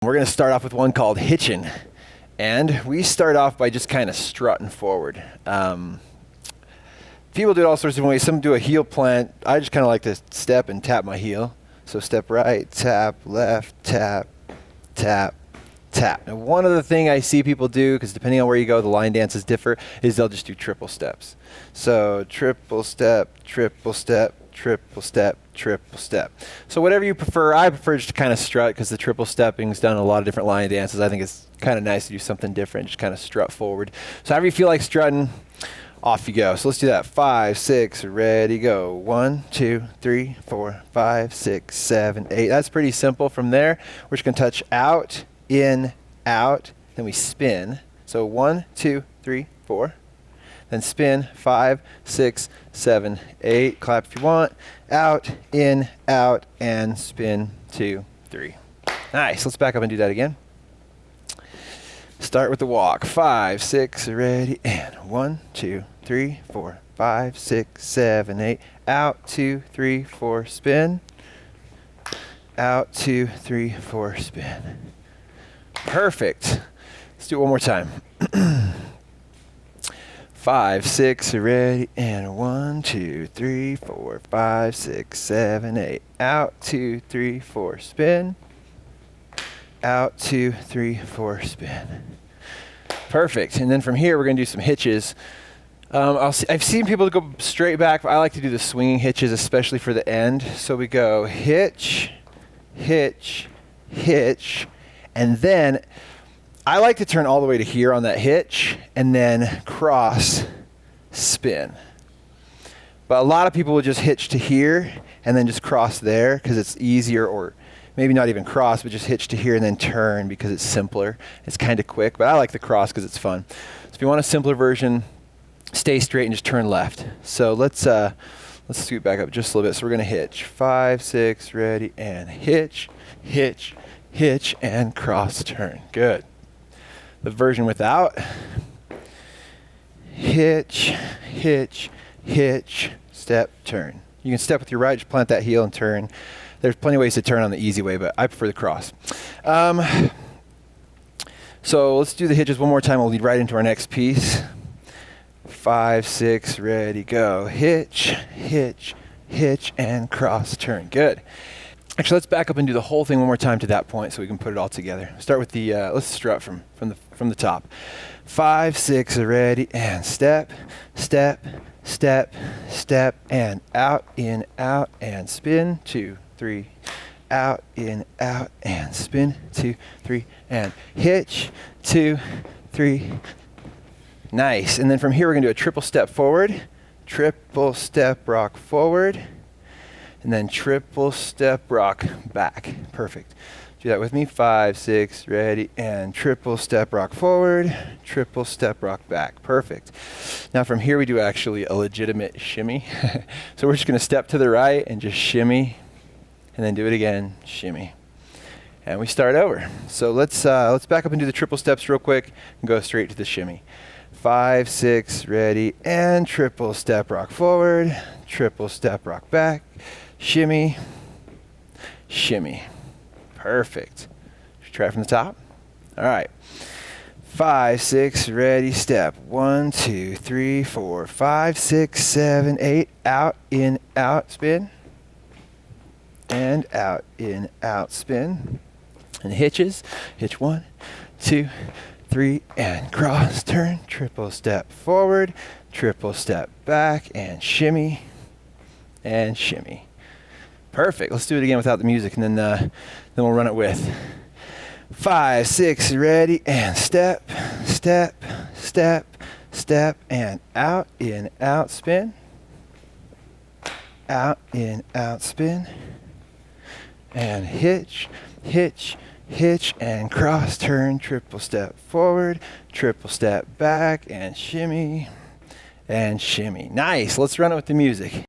We're going to start off with one called Hitchin. And we start off by just kind of strutting forward. People do it all sorts of different ways. Some do a heel plant. I just kind of like to step and tap my heel. So step right, tap, left, tap, tap, tap. Now one other thing I see people do, because depending on where you go, the line dances differ, is they'll just do triple steps. So triple step, triple step, triple step, triple step. So whatever you prefer, I prefer just to kind of strut because the triple stepping's done in a lot of different line dances. I think it's kind of nice to do something different, just kind of strut forward. So however you feel like strutting, off you go. So let's do that. 5, 6, ready, go. 1, 2, 3, 4, 5, 6, 7, 8. That's pretty simple. From there, we're just going to touch out, in, out, then we spin. So 1, 2, 3, 4. Then spin, 5, 6, 7, 8. Clap if you want. Out, in, out, and spin, 2, 3. Nice. Let's back up and do that again. Start with the walk. 5, 6, ready, and 1, 2, 3, 4, 5, 6, 7, 8. Out, 2, 3, 4, spin. Out, 2, 3, 4, spin. Perfect. Let's do it one more time. 5, 6, ready, and 1, 2, 3, 4, 5, 6, 7, 8. Out, 2, 3, 4, spin. Out, 2, 3, 4, spin. Perfect. And then from here, we're going to do some hitches. I've seen people go straight back, but I like to do the swinging hitches, especially for the end. So we go hitch, hitch, hitch, and then I like to turn all the way to here on that hitch, and then cross, spin. But a lot of people will just hitch to here, and then just cross there, because it's easier, or maybe not even cross, but just hitch to here and then turn because it's simpler. It's kind of quick, but I like the cross because it's fun. So if you want a simpler version, stay straight and just turn left. So let's scoot back up just a little bit. So we're going to hitch. 5, 6, ready, and hitch, hitch, hitch, and cross turn. Good. The version without. Hitch, hitch, hitch, step, turn. You can step with your right, just plant that heel and turn. There's plenty of ways to turn on the easy way, but I prefer the cross. So let's do the hitches one more time. We'll lead right into our next piece. 5, 6, ready, go. Hitch, hitch, hitch, and cross turn. Good. Actually, let's back up and do the whole thing one more time to that point so we can put it all together. Start with the, let's strut from the top. 5, 6, ready, and step, step, step, step, and out, in, out, and spin, 2, 3, out, in, out, and spin, 2, 3, and hitch, 2, 3. Nice. And then from here, we're going to do a triple step forward, triple step rock forward, and then triple step rock back. Perfect. Do that with me. 5, 6, ready, and triple step rock forward, triple step rock back. Perfect. Now from here, we do actually a legitimate shimmy. So we're just going to step to the right and just shimmy, and then do it again, shimmy. And we start over. So let's back up and do the triple steps real quick and go straight to the shimmy. 5, 6, ready, and triple step rock forward, triple step rock back, shimmy, shimmy. Perfect. Should we try it from the top? All right. 5, 6, ready, step. 1, 2, 3, 4, 5, 6, 7, 8. Out, in, out, spin. And out, in, out, spin. And hitches. Hitch 1, 2, 3, and cross, turn, triple step forward, triple step back, and shimmy, and shimmy. Perfect. Let's do it again without the music, and then we'll run it with 5, 6, ready, and step, step, step, step, and out, in, out, spin. Out, in, out, spin. And hitch, hitch, hitch, and cross, turn, triple step forward, triple step back, and shimmy, and shimmy. Nice. Let's run it with the music.